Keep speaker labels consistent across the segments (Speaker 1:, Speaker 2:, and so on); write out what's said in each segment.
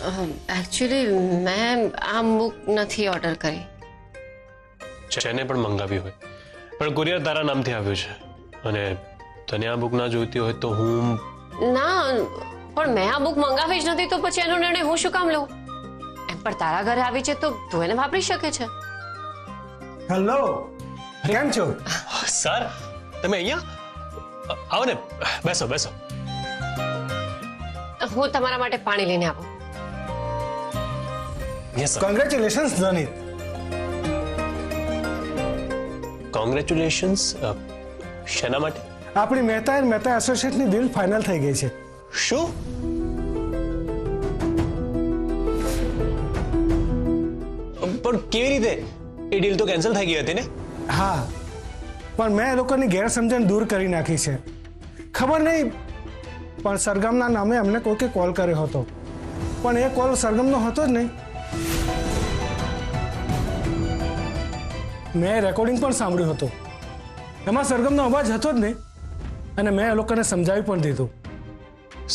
Speaker 1: Actually मैं आ book नहीं order करी।
Speaker 2: જેને પણ મંગાવી હોય પણ કુરિયર તારા નામથી આવ્યું છે અને તને આ બુક ના જોઈતી હોય તો હું
Speaker 1: ના પણ મેં આ બુક મંગાવી જ નથી તો પછી એનો નિર્ણય હું શું કામ લઉં? એમ પણ તારા ઘરે આવી છે તો તું એને વાપરી શકે છે।
Speaker 3: હેલો, કેમ છો?
Speaker 2: સર તમે અહીંયા આવો ને, બેસો બેસો।
Speaker 1: હું તમારા માટે પાણી લઈને આવું।
Speaker 2: Yes sir.
Speaker 3: Congratulations Dhvanit.
Speaker 2: Congratulations શેના માટે?
Speaker 3: આપણી મહેતા એન્ડ મહેતા એસોસિએટની ડીલ ફાઇનલ થઈ ગઈ છે।
Speaker 2: શું? પણ કેવી રીતે? એ ડીલ તો કેન્સલ થઈ ગઈ હતી ને?
Speaker 3: હા, પણ મેં એ લોકોની ગેરસમજણ દૂર કરી નાખી છે। ખબર નહીં પણ સરગમના નામે અમને કોઈકે કોલ કર્યો હતો, પણ એ કોલ સરગમનો હતો જ નહીં। મેં રેકોર્ડિંગ પણ સાંભળ્યું હતું, એમાં સરગમનો અવાજ હતો જ નહીં અને મેં એ લોકોને સમજાવી પણ દીધું।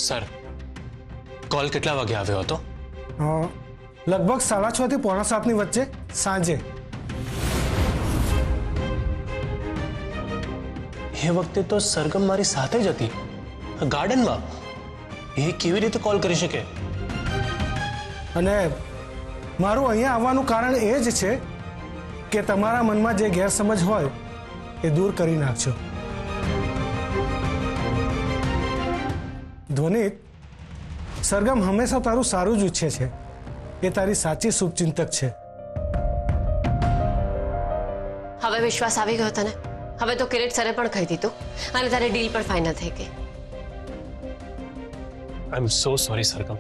Speaker 2: સર કોલ કેટલા વાગે આવ્યો હતો?
Speaker 3: લગભગ 6:30 થી 6:45 વચ્ચે સાંજે।
Speaker 2: એ વખતે તો સરગમ મારી સાથે જ હતી ગાર્ડનમાં। એ કેવી રીતે કોલ કરી શકે?
Speaker 3: અને મારું અહીંયા આવવાનું કારણ એ જ છે કે તમારા મનમાં જે ગેરસમજ હોય એ દૂર કરી નાખજો। ધ્વનિત, સરગમ હંમેશા તારું સારું જ ઈચ્છે છે, એ તારી સાચી શુભચિંતક છે।
Speaker 1: હવે વિશ્વાસ આવી ગયો તને? હવે તો કિરીટ સરે પણ કહી દીધું અને તારી ડીલ પણ ફાઇનલ થઈ ગઈ।
Speaker 2: આઈ એમ સો સોરી સરગમ,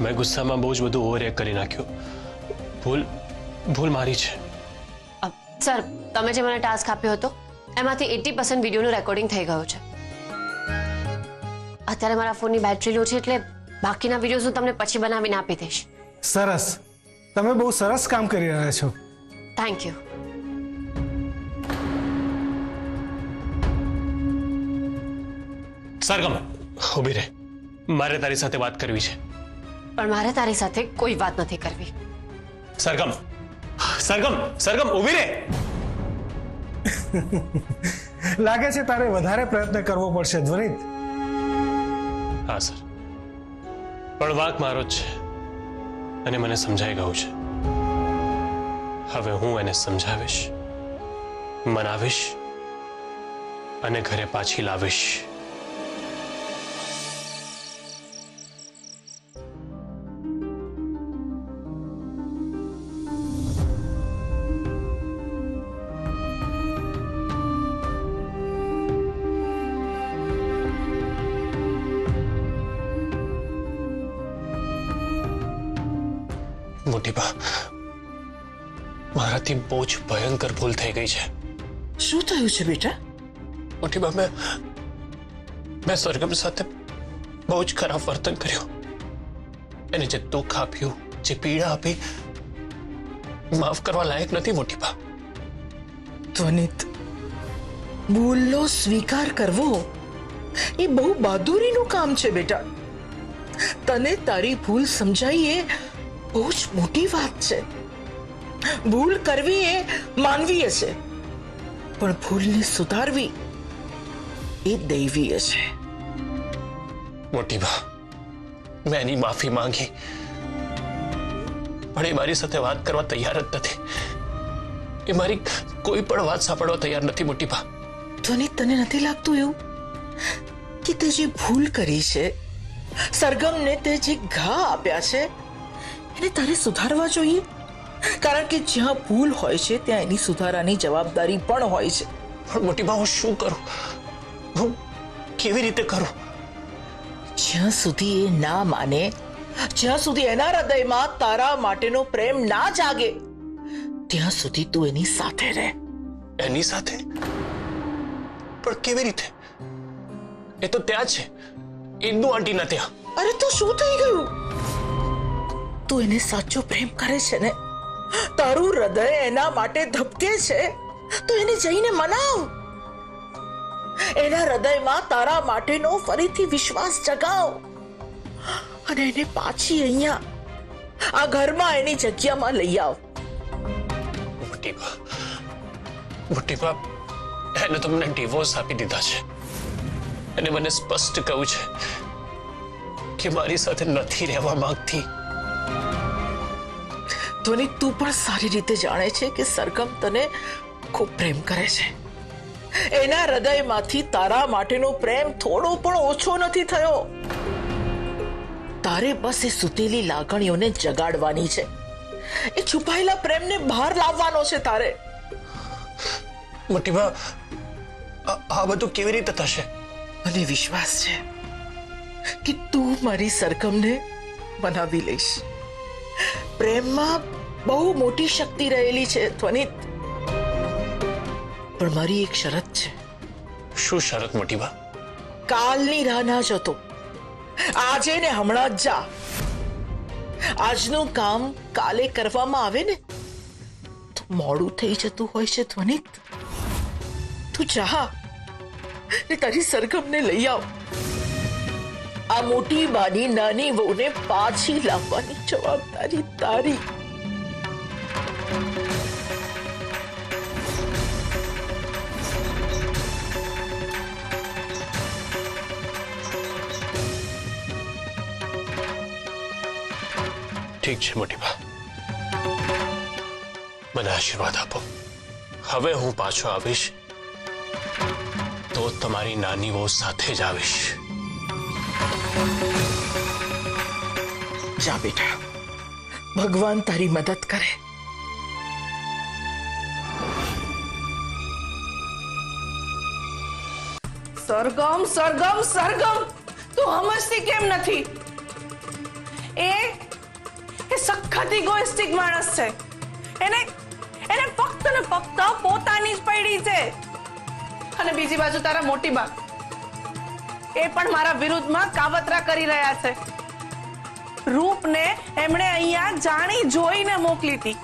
Speaker 2: મેં ગુસ્સામાં બહુ જ બધું ઓવરએક્ટ કરી નાખ્યું। ભૂલ મારી છે।
Speaker 1: સર, તમે જે મને ટાસ્ક આપ્યો હતો એમાંથી 80% વિડીયોનું રેકોર્ડિંગ થઈ ગયું છે। અત્યારે મારા ફોનની બેટરી લો છે એટલે બાકીના વિડીયોઝ હું તમને પછી બનાવીને આપી દઈશ।
Speaker 3: સરસ, તમે બહુ સરસ કામ કરી રહ્યા છો।
Speaker 1: Thank you.
Speaker 2: સરગમ ઊભી રહે, મારે તારી સાથે વાત કરવી છે।
Speaker 1: પણ મારે તારી સાથે કોઈ વાત નથી કરવી।
Speaker 2: સરગમ સરગમ સરગમ ઊભી રહે।
Speaker 3: લાગે છે તારે વધારે પ્રયત્ન કરવો પડશે ધ્વનિત।
Speaker 2: હા સર, પણ વાંક મારો જ છે અને મને સમજાઈ ગયું છે। હવે હું એને સમજાવીશ, મનાવીશ અને ઘરે પાછી લાવીશ। મોટી બા, મારાથી બહુ જ ભયંકર ભૂલ થઈ ગઈ છે।
Speaker 4: શું થયું છે બેટા?
Speaker 2: મોટી બા, મેં સરગમ સાથે બહુ જ ખરાબ વર્તન કર્યું। એને જે દુઃખ આપ્યું, જે પીડા આપી, માફ કરવા લાયક નથી મોટી બા।
Speaker 4: ધ્વનિત, ભૂલનો સ્વીકાર કરવો એ બહુ બહાદુરીનું કામ છે બેટા। તને તારી ભૂલ સમજાઈ એ બહુ જ મોટી વાત છે। ભૂલ કરવી એ માનવીય છે, પણ ભૂલને સુધારવી એ દૈવીય છે।
Speaker 2: મોટી બા, મેં એની માફી માંગી પણ એ મારી સાથે વાત કરવા તૈયાર જ નથી। એ મારી કોઈ પણ વાત સાંભળવા તૈયાર નથી મોટી બા।
Speaker 4: ધ્વનિત, તને નથી લાગતું એવું કે તે જે ભૂલ કરી છે, સરગમને તે જે ઘા આપ્યા છે, એને તારે સુધારવા જોઈએ? કારણ કે જ્યાં ભૂલ હોય છે ત્યાં એની સુધારાની જવાબદારી પણ હોય છે।
Speaker 2: પણ મોટી બા, હું શું કરું? હું કેવી રીતે કરું?
Speaker 4: જ્યાં સુધી એ ના માને, જ્યાં સુધી એના હૃદયમાં તારા માટેનો પ્રેમ ના જાગે, ત્યાં સુધી તું એની સાથે રહે।
Speaker 2: એની સાથે? પણ કેવી રીતે? એ તો ત્યાં છે, ઇન્દુ આંટીના ત્યાં।
Speaker 4: અરે તો શું થઈ ગયું? તું એને સાચો પ્રેમ કરે છે ને? તારું હૃદય એના માટે ધબકે છે તો એને જઈને મનાવ। એના હૃદયમાં તારા માટેનો ફરીથી વિશ્વાસ જગાવ। અને એને પાછી અહીંયા આ ઘરમાં એની જગ્યામાં લઈ આવ.
Speaker 2: મોટી બા એને તો મને ડિવોર્સ આપી દીધા છે અને મને સ્પષ્ટ કહ્યું છે કે મારી સાથે નથી રહેવા માંગતી.
Speaker 4: ધ્વનિ, તું પણ સારી રીતે જાણે છે કે સરગમ તને ખૂબ પ્રેમ કરે છે. એના હૃદયમાંથી તારા માટેનો પ્રેમ થોડો પણ ઓછો નથી થયો. તારે બસ એ સૂતેલી લાગણીઓને જગાડવાની છે. એ છુપાયેલા પ્રેમને બહાર લાવવાનો છે તારે.
Speaker 2: મોટી બા આ બધું કેવી રીતે થશે?
Speaker 4: મને વિશ્વાસ છે કે તું મારી સરગમને બનાવી લઈશ. પ્રેમમાં બહુ મોટી શક્તિ રહેલી છે ધ્વનિત, પણ મારી એક શરત છે.
Speaker 2: શું શરત મોટી બા?
Speaker 4: કાલની રાહ ના જોતો, આજે ને હમણાં જ જા. આજનું કામ કાલે કરવામાં આવે ને તો મોડું થઈ જતું હોય છે ધ્વનિત. તું જા ને તારી સરગમને લઈ આવ. આ મોટી બાની નાની વહુને પાછી લાવવાની જવાબદારી તારી.
Speaker 2: ઠીક છે મોટી બા, મને આશીર્વાદ આપો. હવે હું પાછો આવીશ તો તમારી નાની વહુ સાથે જ આવીશ.
Speaker 4: જા બેટા, ભગવાન તારી મદદ કરે.
Speaker 5: સરગમ સરગમ સરગમ, તું સમજતી કેમ નથી? એ સખત ઇગોઇસ્ટિક માણસ છે. એને ફક્ત ને ફક્ત પોતાની જ પડી છે. અને બીજી બાજુ તારા મોટી બા, એ પણ મારા વિરુદ્ધમાં કાવતરા કરી રહ્યા છે. રૂપને એમણે અહીંયા જાણી જોઈને મોકલી હતી.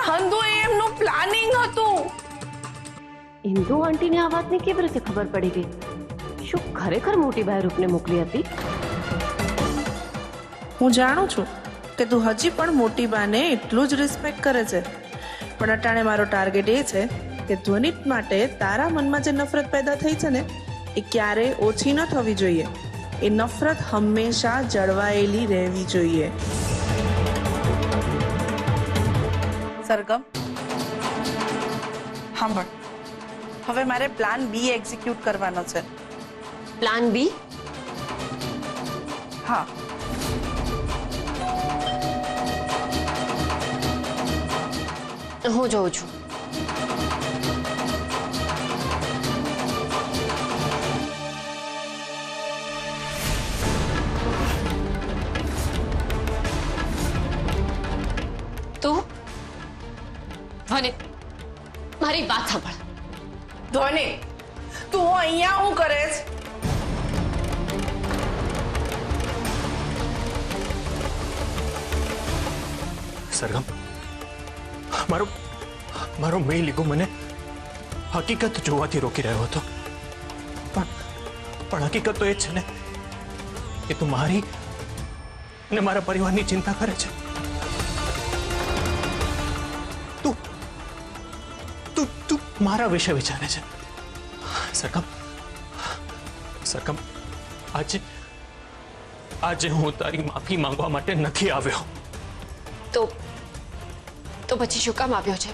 Speaker 5: હંધુ એમનું પ્લાનિંગ હતું.
Speaker 1: ઇન્દુ આંટીને આ વાતની કેવી રીતે ખબર પડી ગઈ? શું ખરેખર મોટી બાઈ રૂપને મોકલી હતી?
Speaker 5: હું જાણું છું કે તું હજી પણ મોટી બાને એટલું જ રિસ્પેક્ટ કરે છે, પણ અટાણે મારો ટાર્ગેટ એ છે કે ધ્વનિત માટે તારા મનમાં જે નફરત પેદા થઈ છે ને, એ ક્યારેય ઓછી ન થવી જોઈએ. એ નફરત હંમેશા જળવાયેલી રહેવી જોઈએ. સરગમ, સાંભળ, હવે મારે પ્લાન બી એક્ઝિક્યુટ કરવાનો છે.
Speaker 1: પ્લાન બી?
Speaker 5: હા,
Speaker 1: હું જોઉં છું. તું ધ્વનિ, મારી વાત સાંભળ.
Speaker 5: ધ્વનિ, તું અહીંયા શું કરે છે?
Speaker 2: સરગમ, મારો મેલ ઈગો મને હકીકત જોવાથી રોકી રહ્યો હતો. પણ હકીકત તો એ જ છે ને કે તું મારી અને મારા પરિવારની ચિંતા કરે છે. તું મારા વિશે વિચારે છે. સરગમ, આજે હું તારી માફી માંગવા માટે નથી આવ્યો.
Speaker 1: તો પછી શું કામ આવ્યો છે?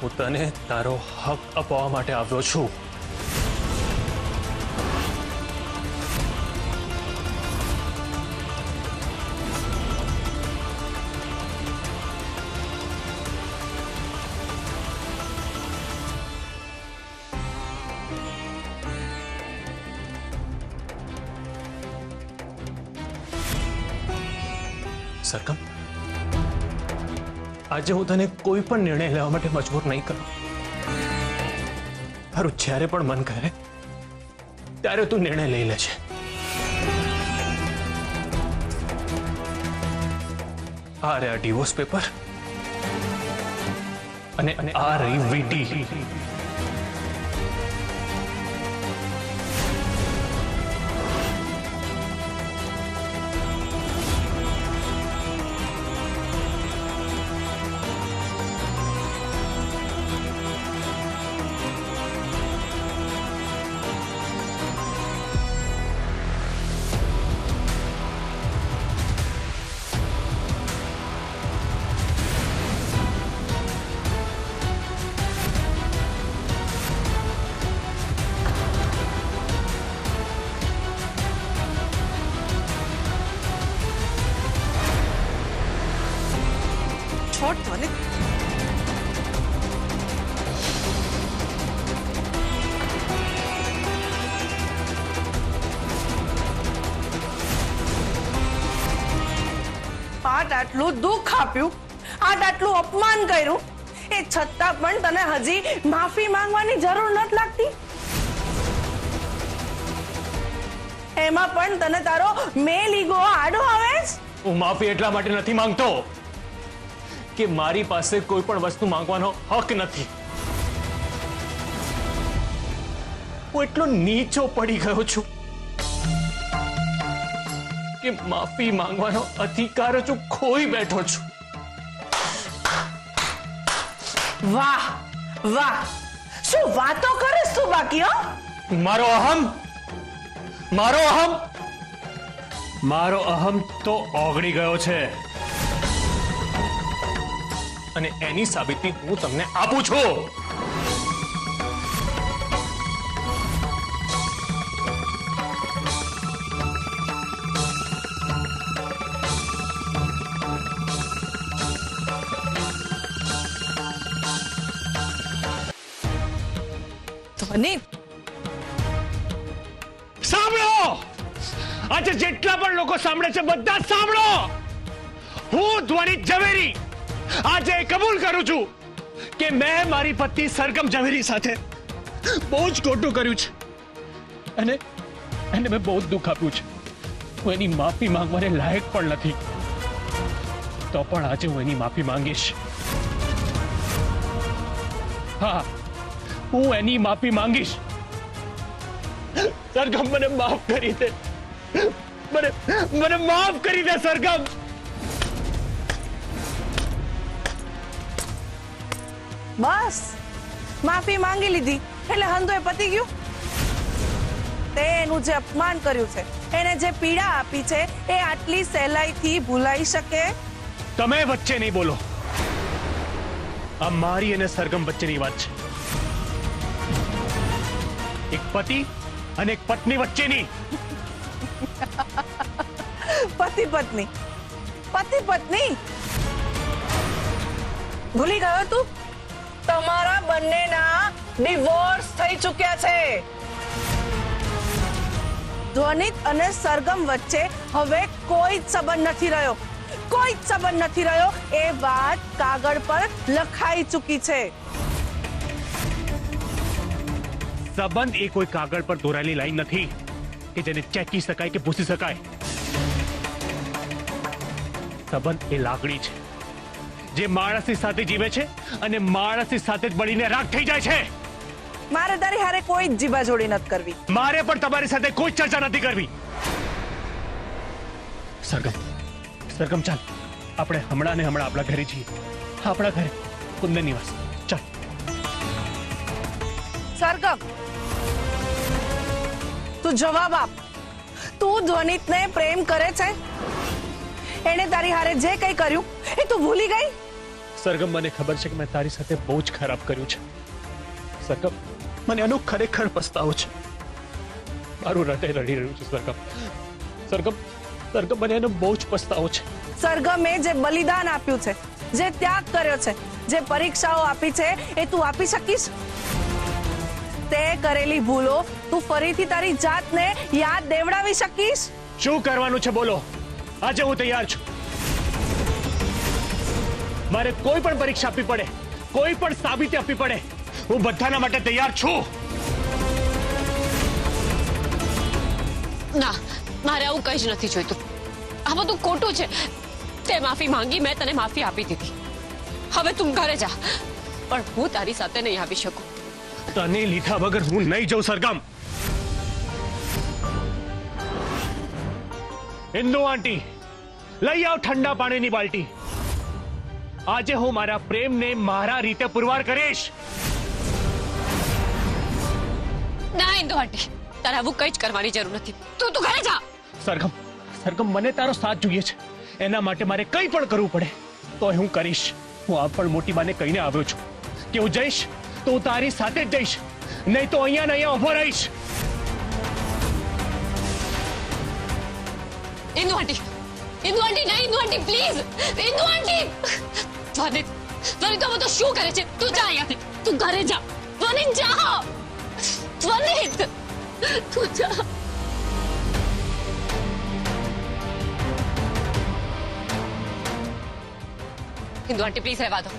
Speaker 2: હું તને તારો હક અપાવવા માટે આવ્યો છું. સરગમ, આજે હું તને કોઈ પણ નિર્ણય લેવા માટે મજબૂર નહીં કરું. તારું જ્યારે પણ મન કરે ત્યારે તું નિર્ણય લઈ લેજે. આ રહ્યા ડિવોર્સ પેપર અને આ રહી વીટી.
Speaker 5: છોડ ધ્વનિત. આટલું દુઃખ આપ્યું, આટલું અપમાન કર્યું, એ છતાં પણ તને હજી માફી માંગવાની જરૂર નથી લાગતી? એમાં પણ તને તારો મેલ ઈગો આડો આવે છે?
Speaker 2: હું માફી એટલા માટે નથી માંગતો કે મારી પાસે કોઈ પણ વસ્તુ માંગવાનો હક નથી. હું એટલો નીચો પડી ગયો છું કે માફી માંગવાનો અધિકાર જ હું ખોઈ બેઠો છું.
Speaker 5: વાહ વાહ, શું વાતો કરીશ તું બાકી? હો,
Speaker 2: મારો અહમ તો ઓગળી ગયો છે અને એની સાબિતી હું તમને આપું છું.
Speaker 5: ધ્વનિત,
Speaker 6: સાંભળો! આજે જેટલા પણ લોકો સાંભળે છે બધા જ સાંભળો. હું ધ્વનિત ઝવેરી આજે કબૂલ કરું છું કે મેં મારી પત્ની સરગમ ઝવેરી સાથે બહુ જ ખોટું કર્યું છે અને એને મેં બહુ જ દુઃખ આપ્યું છે. હું એની માફી માંગવાને લાયક પણ નથી, તો પણ આજે હું એની માફી માંગીશ. હા, હું એની માફી માંગીશ. સરગમ, મને માફ કરી દે. મને માફ કરી દે સરગમ.
Speaker 5: બસ માફી માંગી લીધી એટલે હંધોય પતી ગયું? તે એનું જે અપમાન કર્યું છે, એને જે પીડા આપી છે, એ આટલી સહેલાઈથી ભૂલાઈ શકે?
Speaker 6: તમે વચ્ચે નહીં બોલો. આ મારી અને સરગમ વચ્ચેની વાત છે. એક પતિ અને એક પત્ની વચ્ચેની.
Speaker 5: પતિ પત્ની, પતિ પત્ની ભૂલી ગયો તું? તમારા બંનેના ડિવોર્સ થઈ ચૂક્યા છે. ધ્વનિત અને સરગમ વચ્ચે હવે કોઈ જ સંબંધ નથી રહ્યો, કોઈ જ સંબંધ નથી રહ્યો. એ વાત કાગળ પર લખાઈ ચૂકી છે.
Speaker 6: સંબંધ એ કોઈ કાગળ પર દોરાયેલી લાઈન નથી કે જેને ચેકી શકાય કે ભૂસી શકાય. સંબંધ એ લાગણી છે જે માણસની સાથે જીવે છે અને માણસની સાથે જ બળીને રાખ થઈ જાય છે.
Speaker 5: મારે તારી હારે કોઈ જ જીબાજોડી નથી કરવી.
Speaker 6: મારે પણ તમારી સાથે કોઈ ચર્ચા નથી કરવી. સરગમ ચાલ, આપણે હમણાં ને હમણાં આપણા ઘરે જઈએ. આપણા ઘરે કુંદન નિવાસ. ચાલ
Speaker 5: સરગમ, તું જવાબ આપ. તું ધ્વનિતને પ્રેમ કરે છે? એને તારી હારે જે કંઈ કર્યું એ તું ભૂલી ગઈ?
Speaker 6: સરગમ, મને ખબર છે કે મેં તારી સાથે બહુ જ ખરાબ કર્યું છે. સરગમ, મને આનો ખરેખર પસ્તાવો છે. મારું હૃદય રડી રહ્યું છે સરગમ, મને એનો બહુ જ પસ્તાવો છે.
Speaker 5: સરગમે જે બલિદાન આપ્યું છે, જે ત્યાગ કર્યો છે, જે પરીક્ષાઓ આપી છે, એ તું આપી શકીશ? તે કરેલી ભૂલો તું ફરીથી તારી જાતને યાદ દેવડાવી શકીશ?
Speaker 6: શું કરવાનું છે બોલો? આજે હું તૈયાર છું. મારે કોઈ પણ પરીક્ષા આપવી પડે, કોઈ પણ સાબિતી આપવી પડે, હું બધાના માટે તૈયાર છું.
Speaker 1: ના, મારે આવું કંઈ જ નથી જોઈતું. આ બધું ખોટું છે. તે માફી માંગી, મેં તને માફી આપી દીધી. હવે તું ઘરે જા, પણ હું તારી સાથે નહીં આવી શકું.
Speaker 6: તને લીધા વગર હું નહીં જાઉં સરગમ. ઇન્દુ આંટી, લઈ આવ ઠંડા પાણીની બાલ્ટી. આજે હું મારા પ્રેમને મારા રીતે પુરવાર કરીશ.
Speaker 1: ના ઇન્દુ આંટી, તારે આવું કંઈ જ કરવાની જરૂર નથી. તું ઘરે જા.
Speaker 6: સરગમ, સરગમ, મને તારો સાથ જોઈએ છે. એના માટે મારે કંઈ પણ કરવું પડે તો હું કરીશ. હું આ પણ મોટી બાને કહીને આવ્યો છું કે હું જઈશ તો હું તારી સાથે જ જઈશ, નહીં તો અહીંયા ને અહીંયા ઉભો રહીશ.
Speaker 1: ઇન્દુ આંટી, ઇન્દુ આંટી, નહીં ઇન્દુ આંટી, પ્લીઝ ઇન્દુ આંટી. ધ્વનિત, ધ્વનિત તો બધું શું કરે છે? તું જા અહીંયાથી, તું ઘરે જા. ધ્વનિત જા, ધ્વનિત તું જા. ઇન્દુ આંટી પ્લીઝ રહેવા દો.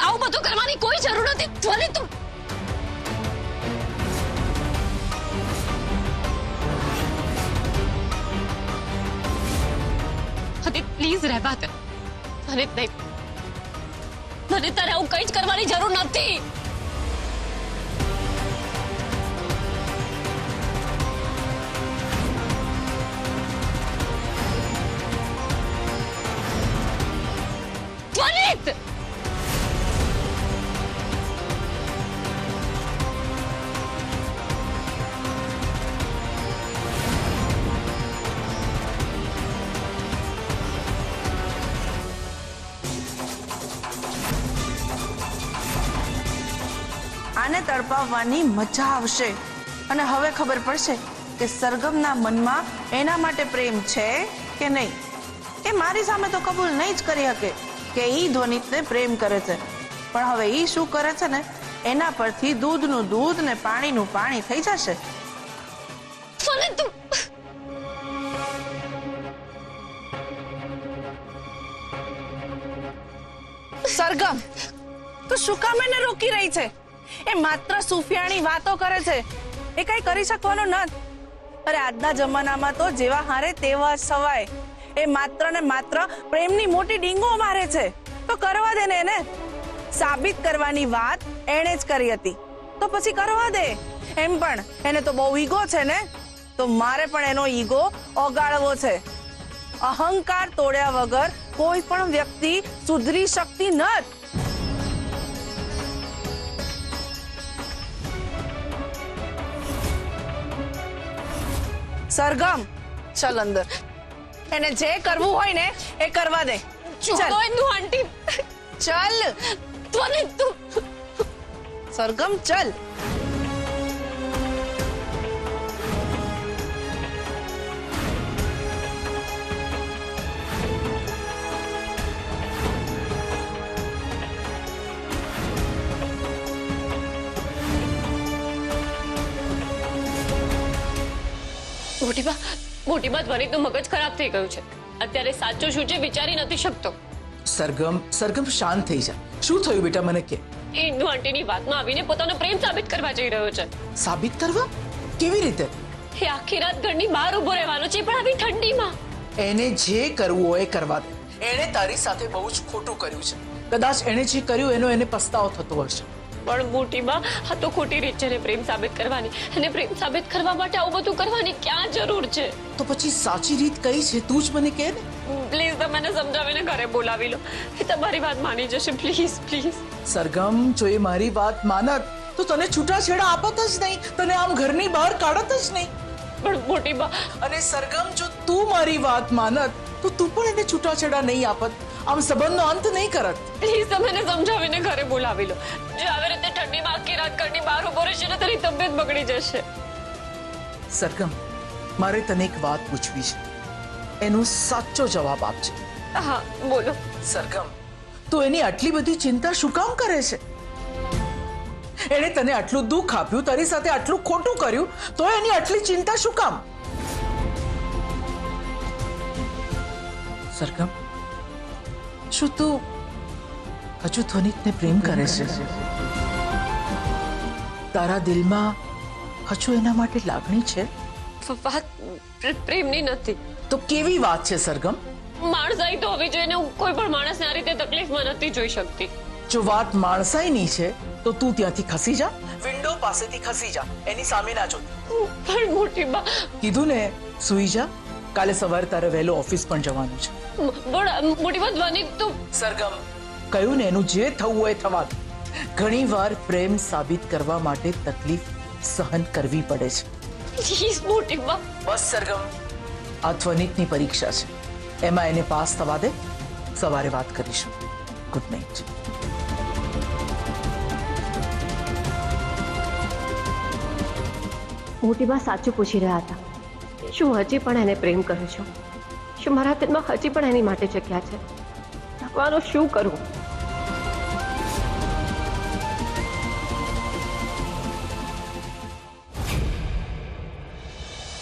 Speaker 1: આવું બધું કરવાની કોઈ જરૂર નથી. ધ્વનિત તું પ્લીઝ રહેવા દે. ધ્વનિત નહીં, ધ્વનિત તારે આવું કંઈ જ કરવાની જરૂર નથી. ધ્વનિત,
Speaker 5: આને તડપાવવાની મજા આવશે અને હવે ખબર પડશે કે સરગમના મનમાં એના માટે પ્રેમ છે કે નહીં. એ મારી સામે તો કબૂલ નહીં જ કરી શકે કે ઈ ધ્વનિતને પ્રેમ કરે છે, પણ હવે ઈ શું કરે છે ને એના પરથી દૂધનું દૂધ ને પાણીનું પાણી થઈ જશે.
Speaker 1: ધ્વનિત તું
Speaker 5: સરગમ, તું શું કામ એને રોકી રહી છે? એ માત્ર સુફિયાણી વાતો કરે છે, એ કઈ કરી શકવાનો નથી. અરે આજના જમાનામાં તો જેવા હારે તેવા જ સવાય. એ માત્ર ને માત્ર પ્રેમની મોટી ડીંગો મારે છે, તો કરવા દે ને એને. સાબિત કરવાની વાત એણે જ કરી હતી, તો પછી કરવા દે. એમ પણ એને તો બહુ ઈગો છે ને, તો મારે પણ એનો ઈગો ઓગાળવો છે. અહંકાર તોડ્યા વગર કોઈ પણ વ્યક્તિ સુધરી શકતી નથી. સરગમ, ચલ અંદર. એને જે કરવું હોય ને એ કરવા દે.
Speaker 1: ચૂકો ઇન્દુ આંટી.
Speaker 5: ચલ
Speaker 1: ધ્વનિત તું
Speaker 5: સરગમ, ચલ.
Speaker 1: મોટીબા ધ્વનિતનું મગજ ખરાબ થઈ ગયું છે. અત્યારે સાચું શું છે વિચારી નથી શકતો.
Speaker 4: સરગમ, સરગમ, શાંત થઈ જા. શું થયું બેટા, મને કે.
Speaker 1: એ ઇન્દુ આંટીની વાતમાં આવીને પોતાનો પ્રેમ સાબિત કરવા જઈ રહ્યો છે.
Speaker 4: સાબિત કરવા? કેવી રીતે?
Speaker 1: એ આખી રાત ઘરની બહાર ઉભો રહેવાનો છે, પણ આવી ઠંડીમાં.
Speaker 4: એને જે કરવું હોય એ કરવા દે. એણે તારી સાથે બહુ જ ખોટું કર્યું છે. કદાચ એણે જે કર્યું એનો એને પસ્તાવો થતો હશે.
Speaker 1: પણ મોટીબા, આ તો ખોટી રીત છે ને પ્રેમ સાબિત કરવાની. અને પ્રેમ સાબિત કરવા માટે આવું બધું કરવાની ક્યાં જરૂર છે?
Speaker 4: તો પછી સાચી રીત કઈ છે તું જ મને કહે ને.
Speaker 1: પ્લીઝ તમે મને સમજાવીને ઘરે બોલાવી લો. એ તમારી વાત માની જશે. Please please.
Speaker 4: સરગમ, જો એ મારી વાત માનત તો તને છૂટાછેડા આપત જ નહીં, તને આમ ઘરની બહાર કાઢત જ નહીં.
Speaker 1: પણ મોટીબા,
Speaker 4: અને સરગમ, જો તું મારી વાત માનત તો તું પણ એને છૂટાછેડા નહીં આપત, આમ સંબંધનો અંત નહીં કરત.
Speaker 1: પ્લીઝ તમે મને સમજાવીને ઘરે બોલાવી લો. જો આવી રીતે ઠંડીમાં આખી રાત ઘરની બહાર ઉભો રહેશે ને તારી તબિયત બગડી જશે.
Speaker 4: સરગમ, મારે તને એક વાત પૂછવી છે, એનો સાચો જવાબ આપજે.
Speaker 1: હા બોલો.
Speaker 4: સરગમ, તું એની આટલી બધી ચિંતા શું કામ કરે છે? એણે તને આટલું દુઃખ આપ્યું, તારી સાથે આટલું ખોટું કર્યું, તો એની આટલી ચિંતા શું કામ? સરગમ, શું તું હજુ ધ્વનિતને પ્રેમ કરે છે? તારા દિલમાં હજુ એના માટે લાગણી છે?
Speaker 1: વાત પ્રેમની નથી.
Speaker 4: તો કેવી વાત છે સરગમ?
Speaker 1: માણસાઈ તો હોવી જોઈએ ને હું કોઈ પણ માણસને આ રીતે તકલીફમાં નથી જોઈ શકતી.
Speaker 4: જો વાત માણસાઈની છે તો તું ત્યાંથી ખસી જા, વિન્ડો પાસેથી ખસી જા, એની સામે ના જો.
Speaker 1: પણ મોટી બા,
Speaker 4: કીધું ને, સૂઈ જા. કાલે સવારે તારે વહેલો ઓફિસ પણ જવાનું છે.
Speaker 1: મોટી બા ધ્વનિક તો
Speaker 4: સરગમ, કહ્યું ને, એનું જે થવું હોય થવા દે. ઘણીવાર પ્રેમ સાબિત કરવા માટે તકલીફ સહન કરવી પડે છે.
Speaker 1: પ્લીઝ મોટી બા.
Speaker 4: બસ સરગમ, આ ધ્વનિકની પરીક્ષા છે, એમાં એને પાસ થવા દે. સવારે વાત કરીશું. Good night.
Speaker 7: મોટી બા સાચું પૂછી રહ્યા હતા. શું હજી પણ એને પ્રેમ કરો છો? શું મારા દિલમાં હજી પણ એની માટે જગ્યા છે? ભગવાન, શું કરું?